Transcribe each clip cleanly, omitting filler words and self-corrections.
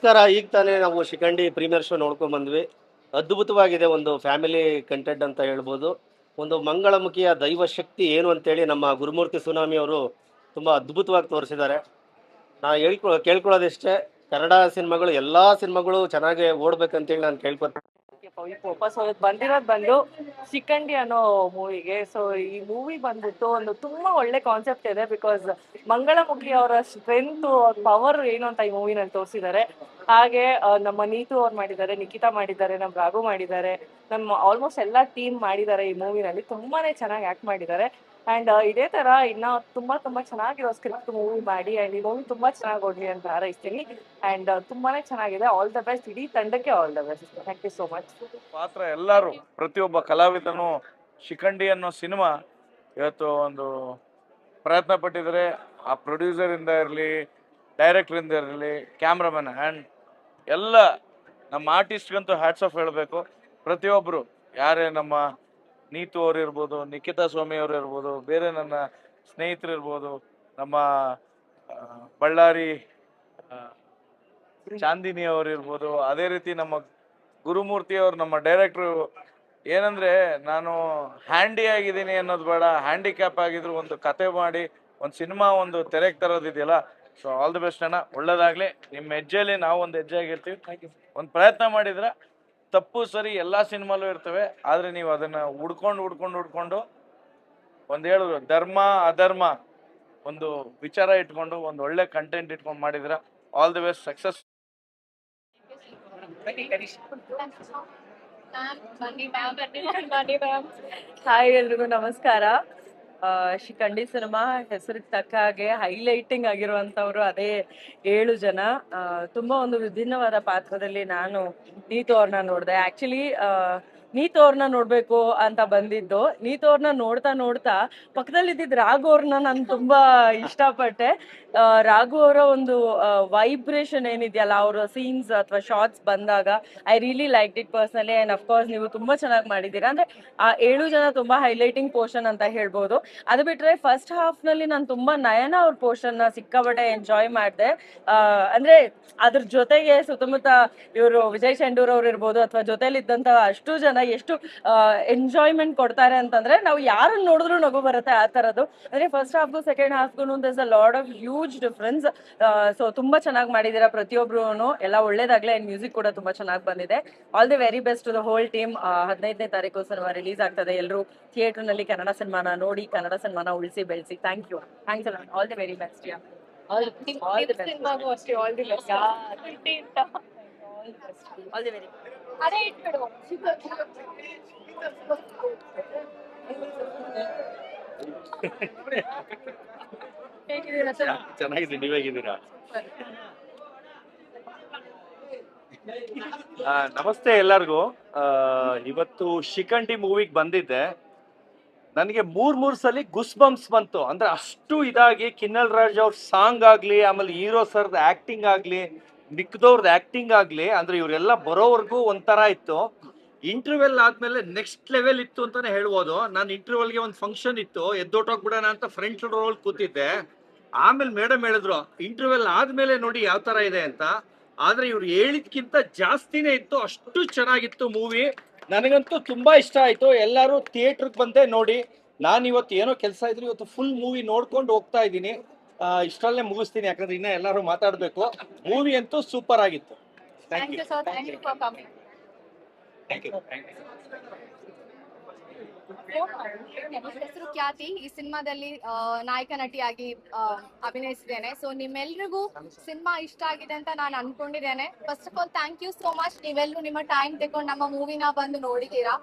ನಮಸ್ಕಾರ. ಈಗ ತಾನೇ ನಾವು ಶಿಖಂಡಿ ಪ್ರೀಮಿಯರ್ ಶೋ ನೋಡ್ಕೊಂಡ್ ಬಂದ್ವಿ. ಅದ್ಭುತವಾಗಿದೆ. ಒಂದು ಫ್ಯಾಮಿಲಿ ಕಂಟೆಂಟ್ ಅಂತ ಹೇಳ್ಬೋದು. ಒಂದು ಮಂಗಳಮುಖಿಯ ದೈವ ಶಕ್ತಿ ಏನು ಅಂತೇಳಿ ನಮ್ಮ ಗುರುಮೂರ್ತಿ ಸುನಾಮಿ ಅವರು ತುಂಬಾ ಅದ್ಭುತವಾಗಿ ತೋರಿಸಿದ್ದಾರೆ. ನಾ ಕೇಳ್ಕೊಳ್ಳೋದಿಷ್ಟೇ, ಕನ್ನಡ ಸಿನಿಮಾಗಳು ಎಲ್ಲಾ ಸಿನಿಮಾಗಳು ಚೆನ್ನಾಗಿ ಓಡ್ಬೇಕಂತೇಳಿ ನಾನು ಕೇಳ್ಕೊತೀನಿ. ವಾಪಸ್ ಹೋಗೋದು ಬಂದಿರೋದು ಬಂದು ಶಿಖಂಡಿ ಅನ್ನೋ ಮೂವಿಗೆ. ಸೊ ಈ ಮೂವಿ ಬಂದ್ಬಿಟ್ಟು ಒಂದು ತುಂಬಾ ಒಳ್ಳೆ ಕಾನ್ಸೆಪ್ಟ್ ಇದೆ. ಬಿಕಾಸ್ ಮಂಗಳಮುಖಿ ಅವರ ಸ್ಟ್ರೆಂತ್, ಅವ್ರ ಪವರ್ ಏನು ಅಂತ ಈ ಮೂವಿನಲ್ಲಿ ತೋರಿಸಿದ್ದಾರೆ. ಹಾಗೆ ನಮ್ಮ ನೀತು ಅವ್ರು ಮಾಡಿದ್ದಾರೆ, ನಿಖಿತಾ ಮಾಡಿದ್ದಾರೆ, ನಮ್ಮ ರಾಘು ಮಾಡಿದ್ದಾರೆ, ನಮ್ಮ ಆಲ್ಮೋಸ್ಟ್ ಎಲ್ಲ ಟೀಮ್ ಮಾಡಿದ್ದಾರೆ ಈ ಮೂವಿನಲ್ಲಿ. ತುಂಬಾನೇ ಚೆನ್ನಾಗಿ ಆಕ್ಟ್ ಮಾಡಿದ್ದಾರೆ. ಅಂಡ್ ಇದೇ ತರ ಇನ್ನ ತುಂಬಾ ಚೆನ್ನಾಗಿರೋ ಸ್ಕ್ರಿಪ್ಟ್ ಮೂವಿ ಮಾಡಿ ಅಂಡ್ ಈ ಮೂವಿ ತುಂಬಾ ಚೆನ್ನಾಗಿ ಓಡ್ಲಿ ಅಂತ ಹಾರೈಸ್ತೀನಿ. ಅಂಡ್ ತುಂಬಾನೇ ಚೆನ್ನಾಗಿದೆ. ಆಲ್ ದ ಬೆಸ್ಟ್, ಇಡೀ ತಂಡಕ್ಕೆ all the best. Thank you so much. ಪಾತ್ರ ಎಲ್ಲರೂ ಪ್ರತಿಯೊಬ್ಬ ಕಲಾವಿದನು ಶಿಖಂಡಿ ಅನ್ನೋ ಸಿನಿಮಾ ಇವತ್ತು ಒಂದು ಪ್ರಯತ್ನ ಪಟ್ಟಿದ್ದಾರೆ. ಆ ಪ್ರೊಡ್ಯೂಸರ್ ಇಂದ ಇರಲಿ, ಡೈರೆಕ್ಟರ್ ಇಂದ ಇರಲಿ, ಕ್ಯಾಮ್ರಾಮನ್ ಆ್ಯಂಡ್ ಎಲ್ಲ ನಮ್ಮ ಆರ್ಟಿಸ್ಟ್ಗಂತೂ ಹ್ಯಾಟ್ಸ್ ಆಫ್ ಹೇಳಬೇಕು. ಪ್ರತಿಯೊಬ್ಬರು ಯಾರೇ ನಮ್ಮ ನೀತು ಅವರು ಇರ್ಬೋದು, ನಿಖಿತಾ ಸ್ವಾಮಿ ಅವರು ಇರ್ಬೋದು, ಬೇರೆ ನನ್ನ ಸ್ನೇಹಿತರು ಇರ್ಬೋದು, ನಮ್ಮ ಬಳ್ಳಾರಿ ಚಾಂದಿನಿ ಅವರು ಇರ್ಬೋದು, ಅದೇ ರೀತಿ ನಮ್ಮ ಗುರುಮೂರ್ತಿ ಅವರು ನಮ್ಮ ಡೈರೆಕ್ಟ್ರು. ಏನಂದ್ರೆ ನಾನು ಹ್ಯಾಂಡಿ ಆಗಿದ್ದೀನಿ ಅನ್ನೋದು ಬೇಡ, ಹ್ಯಾಂಡಿಕ್ಯಾಪ್ ಆಗಿದ್ರು ಒಂದು ಕತೆ ಮಾಡಿ ಒಂದು ಸಿನಿಮಾ ಒಂದು ತೆರೆಗೆ ತರೋದಿದೆಯಲ್ಲ. ಸೊ ಆಲ್ ದಿ ಬೆಸ್ಟ್ ಅಣ್ಣ, ಒಳ್ಳೇದಾಗ್ಲಿ. ನಿಮ್ಮ ಹೆಜ್ಜೆಯಲ್ಲಿ ನಾವು ಒಂದು ಹೆಜ್ಜೆ ಆಗಿರ್ತೀವಿ. ಒಂದು ಪ್ರಯತ್ನ ಮಾಡಿದ್ರ ತಪ್ಪು ಸರಿ ಎಲ್ಲ ಸಿನಿಮಾಲು ಇರ್ತವೆ, ಆದ್ರೆ ನೀವು ಅದನ್ನ ಹುಡ್ಕೊಂಡು ಒಂದು ಹೇಳಿದ್ರು ಧರ್ಮ ಅಧರ್ಮ ಒಂದು ವಿಚಾರ ಇಟ್ಕೊಂಡು ಒಂದು ಒಳ್ಳೆ ಕಂಟೆಂಟ್ ಇಟ್ಕೊಂಡು ಮಾಡಿದ್ರ all the best, success. Hi ಎಲ್ರಿಗೂ ನಮಸ್ಕಾರ. ಶಿಖಂಡಿ ಸಿನಿಮಾ ಹೆಸರಿಗೆ ತಕ್ಕ ಹಾಗೆ ಹೈಲೈಟಿಂಗ್ ಆಗಿರುವಂತವ್ರು ಅದೇ 7 ಜನ. ತುಂಬಾ ಒಂದು ವಿಭಿನ್ನವಾದ ಪಾತ್ರದಲ್ಲಿ ನಾನು ನೀತು ಅವ್ರನ್ನ ನೋಡಿದೆ. ಆಕ್ಚುಲಿ ನೀತು ಅವ್ರನ್ನ ನೋಡ್ಬೇಕು ಅಂತ ಬಂದಿದ್ದು. ನೀತು ಅವ್ರನ್ನ ನೋಡ್ತಾ ಪಕ್ಕದಲ್ಲಿ ಇದ್ದಿದ್ದು ರಾಘು ಅವ್ರನ್ನ ನಾನು ತುಂಬಾ ಇಷ್ಟಪಟ್ಟೆ. ರಾಘು ಅವರ ಒಂದು ವೈಬ್ರೇಷನ್ ಏನಿದೆಯಲ್ಲ, ಅವರ ಸೀನ್ಸ್ ಅಥವಾ ಶಾರ್ಟ್ಸ್ ಬಂದಾಗ I really like it personally. And of course ನೀವು ತುಂಬಾ ಚೆನ್ನಾಗಿ ಮಾಡಿದ್ದೀರಾ. ಅಂದ್ರೆ ಆ 7 ಜನ ತುಂಬಾ ಹೈಲೈಟಿಂಗ್ ಪೋರ್ಷನ್ ಅಂತ ಹೇಳ್ಬೋದು. ಅದು ಬಿಟ್ರೆ ಫಸ್ಟ್ ಹಾಫ್ ನಲ್ಲಿ ನಾನು ತುಂಬಾ ನಯನ ಅವ್ರ ಪೋರ್ಷನ್ ನ ಸಿಕ್ಕಾಪಟ್ಟೆ ಎಂಜಾಯ್ ಮಾಡಿದೆ. ಅಂದ್ರೆ ಅದ್ರ ಜೊತೆಗೆ ಸುತ್ತಮುತ್ತ ಇವರು ವಿಜಯ್ ಚಂಡೂರ್ ಅವ್ರು ಇರ್ಬೋದು ಅಥವಾ ಜೊತೆಲಿ ಇದ್ದಂತ ಅಷ್ಟು ಜನ ಎಷ್ಟು ಎಂಜಾಯ್ಮೆಂಟ್ ಕೊಡ್ತಾರೆ ಅಂತಂದ್ರೆ ನಾವು ಯಾರನ್ನ ನೋಡಿದ್ರು ನಗು ಬರುತ್ತೆ ಆ ತರದ್ದು. ಅಂದ್ರೆ ಫಸ್ಟ್ ಹಾಫ್ಗೂ ಸೆಕೆಂಡ್ ಹಾಫ್ಗೂ there's a lot of huge difference. So ತುಂಬಾ ಚೆನ್ನಾಗಿ ಮಾಡಿದೀರಾ ಪ್ರತಿಯೊಬ್ರು. ಎಲ್ಲ ಒಳ್ಳೇದಾಗ್ಲೇ. ಅಂಡ್ ಮ್ಯೂಸಿಕ್ ಕೂಡ ತುಂಬಾ ಚೆನ್ನಾಗಿ ಬಂದಿದೆ. All the very best to the whole team. 15ನೇ ತಾರೀಕು ಸಿನಿಮಾ ರಿಲೀಸ್ ಆಗ್ತದೆ. ಎಲ್ಲರೂ ಥಿಯೇಟರ್ ನಲ್ಲಿ ಕನ್ನಡ ಸಿನಿಮಾನ ನೋಡಿ, ಕನ್ನಡ ಸಿನಿಮಾನ ಉಳಿಸಿ ಬೆಳೆಸಿ. Thank you. Thanks a lot. All the very best. All the best. All the best. All the very best. ಅದೇ ಇಟ್ಬಿಡು. ಹೇಗಿದ್ದೀರಾ ಸರ್? ಚೆನ್ನಾಗಿದೆ. ನೀವು ಹೇಗಿದ್ದೀರಾ? ನಮಸ್ತೆ ಎಲ್ಲರಿಗೂ. ಇವತ್ತು ಶಿಖಂಡಿ ಮೂವಿಗೆ ಬಂದಿದ್ದೆ. ನನಗೆ ಮೂರ್ ಸಲ ಗುಸ್ ಬಂಪ್ಸ್ ಬಂತು. ಅಂದ್ರೆ ಅಷ್ಟು ಇದಾಗಿ ಕಿನ್ನಲ್ ರಾಜ್ ಅವ್ರ ಸಾಂಗ್ ಆಗ್ಲಿ, ಆಮೇಲೆ ಹೀರೋ ಸರ್ದ ಆಕ್ಟಿಂಗ್ ಆಗ್ಲಿ, ಮಿಕ್ದವ್ರದ್ದು ಆಕ್ಟಿಂಗ್ ಆಗ್ಲಿ, ಅಂದ್ರೆ ಇವರೆಲ್ಲ ಬರೋವರೆಗೂ ಒಂಥರ ಇತ್ತು. ಇಂಟರ್ವೆಲ್ ಆದ್ಮೇಲೆ ನೆಕ್ಸ್ಟ್ ಲೆವೆಲ್ ಇತ್ತು ಅಂತಾನೆ ಹೇಳ್ಬೋದು. ನಾನು ಇಂಟರ್ವೆಲ್ಗೆ ಒಂದು ಫಂಕ್ಷನ್ ಇತ್ತು, ಎದ್ದೋಟೋಗ್ಬಿಡೋಣ ಅಂತ ಫ್ರಂಟ್ ರೋಲ್ ಕೂತಿದ್ದೆ. ಆಮೇಲೆ ಮೇಡಮ್ ಹೇಳಿದ್ರು ಇಂಟರ್ವೆಲ್ ಆದ್ಮೇಲೆ ನೋಡಿ ಯಾವ ತರ ಇದೆ ಅಂತ. ಆದ್ರೆ ಇವ್ರು ಹೇಳಿದ್ಕಿಂತ ಜಾಸ್ತಿನೇ ಇತ್ತು. ಅಷ್ಟು ಚೆನ್ನಾಗಿತ್ತು ಮೂವಿ. ನನಗಂತೂ ತುಂಬಾ ಇಷ್ಟ ಆಯ್ತು. ಎಲ್ಲರೂ ಥಿಯೇಟರ್ಗೆ ಬಂದೆ ನೋಡಿ. ನಾನು ಇವತ್ತು ಏನೋ ಕೆಲಸ ಇದ್ರು, ಇವತ್ತು ಫುಲ್ ಮೂವಿ ನೋಡ್ಕೊಂಡು ಹೋಗ್ತಾ ಇದ್ದೀನಿ. ಇಷ್ಟರಲ್ಲೇ ಮುಗಿಸ್ತೀನಿ, ಯಾಕಂದ್ರೆ ಇನ್ನ ಎಲ್ಲರೂ ಮಾತಾಡ್ಬೇಕು. ಮೂವಿ ಅಂತೂ ಸೂಪರ್ ಆಗಿತ್ತು. Thank you. ನನ್ನ ಹೆಸರು ಖ್ಯಾತಿ. ಈ ಸಿನಿಮಾದಲ್ಲಿ ನಾಯಕ ನಟಿಯಾಗಿ ಅಭಿನಯಿಸಿದ್ದೇನೆ. ಸೊ ನಿಮ್ಮೆಲ್ರಿಗೂ ಸಿನಿಮಾ ಇಷ್ಟ ಆಗಿದೆ ಅಂತ ನಾನು ಅನ್ಕೊಂಡಿದ್ದೇನೆ. First of all thank you so much. ನೀವೆಲ್ಲರೂ ನಿಮ್ಮ ಟೈಮ್ ತಗೊಂಡು ನಮ್ಮ ಮೂವಿನ ಬಂದು ನೋಡಿದ್ದೀರಾ.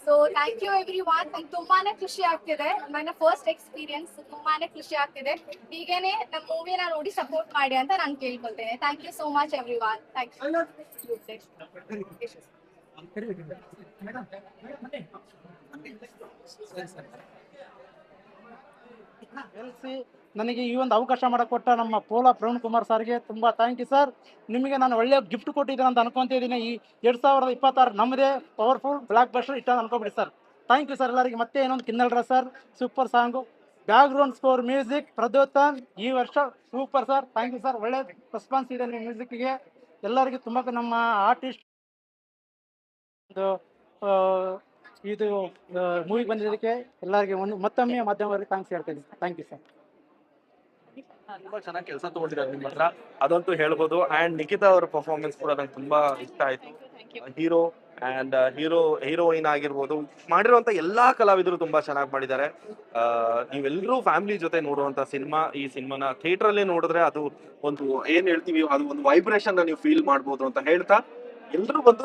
So thank you everyone. ನಂಗೆ ತುಂಬಾನೇ ಖುಷಿ ಆಗ್ತಿದೆ. ನನ್ನ ಫಸ್ಟ್ ಎಕ್ಸ್ಪೀರಿಯನ್ಸ್, ತುಂಬಾನೇ ಖುಷಿ ಆಗ್ತಿದೆ. ಹೀಗೇನೆ ನಮ್ಮ ಮೂವಿನ ನೋಡಿ ಸಪೋರ್ಟ್ ಮಾಡಿ ಅಂತ ನಾನು ಕೇಳ್ಕೊಳ್ತೇನೆ. Thank you so much everyone. Thank you. ನನಗೆ ಈ ಒಂದು ಅವಕಾಶ ಮಾಡಿಕೊಟ್ಟ ನಮ್ಮ ಪೋಲಾ ಪ್ರವೀಣ್ ಕುಮಾರ್ ಸರ್ಗೆ ತುಂಬ ಥ್ಯಾಂಕ್ ಯು ಸರ್. ನಿಮಗೆ ನಾನು ಒಳ್ಳೆಯ ಗಿಫ್ಟ್ ಕೊಟ್ಟಿದ್ದೇನೆ ಅಂತ ಅನ್ಕೊಂತಿದ್ದೀನಿ. ಈ 2026 ನಮ್ಮದೇ ಪವರ್ಫುಲ್ ಬ್ಲಾಕ್ ಬಸ್ಟರ್ ಇಟ್ಟ ಅನ್ಕೊಂಬಿಡಿ ಸರ್. ಥ್ಯಾಂಕ್ ಯು ಸರ್ ಎಲ್ಲರಿಗೆ. ಮತ್ತೆ ಇನ್ನೊಂದು ಕಿನ್ನಲ್ರ sir super song, background score, music Pradyothan ಈ ವರ್ಷ super sir. Thank you sir. ಒಳ್ಳೆ ರೆಸ್ಪಾನ್ಸ್ ಇದೆ ನಿಮ್ಮ ಮ್ಯೂಸಿಕ್ಗೆ. ಎಲ್ಲರಿಗೂ ತುಂಬ ನಮ್ಮ ಆರ್ಟಿಸ್ಟ್ ಇದು ಮೂವಿಗೆ ಬಂದಿದ್ದಕ್ಕೆ ಎಲ್ಲರಿಗೆ ಮತ್ತೊಮ್ಮೆ ಮಾಧ್ಯಮವರಿಗೆ ಥ್ಯಾಂಕ್ಸ್ ಹೇಳ್ತೀನಿ. Thank you sir. ತುಂಬಾ ಚೆನ್ನಾಗಿ ಕೆಲಸ ತಗೊಂಡಿದ್ದಾರೆ ನಿಮ್ಮ ಹತ್ರ, ಅದಂತೂ ಹೇಳ್ಬೋದು. ಅಂಡ್ ನಿಖಿತಾ ಅವರ ಪರ್ಫಾರ್ಮೆನ್ಸ್ ಕೂಡ ನಂಗೆ ತುಂಬಾ ಇಷ್ಟ ಆಯ್ತು. ಹೀರೋ ಅಂಡ್ ಹೀರೋಯಿನ್ ಆಗಿರ್ಬೋದು, ಮಾಡಿರುವಂತ ಎಲ್ಲಾ ಕಲಾವಿದರು ತುಂಬಾ ಚೆನ್ನಾಗಿ ಮಾಡಿದ್ದಾರೆ. ನೀವೆಲ್ಲರೂ ಫ್ಯಾಮಿಲಿ ಜೊತೆ ನೋಡುವಂತ ಸಿನಿಮಾ. ಈ ಸಿನಿಮಾನ ಥಿಯೇಟರ್ ಅಲ್ಲೇ ನೋಡಿದ್ರೆ ಅದು ಒಂದು ಏನ್ ಹೇಳ್ತೀವಿ, ಅದು ಒಂದು ವೈಬ್ರೇಷನ್ ನೀವು ಫೀಲ್ ಮಾಡ್ಬೋದು ಅಂತ ಹೇಳ್ತಾ ಎಲ್ಲರೂ ಬಂದು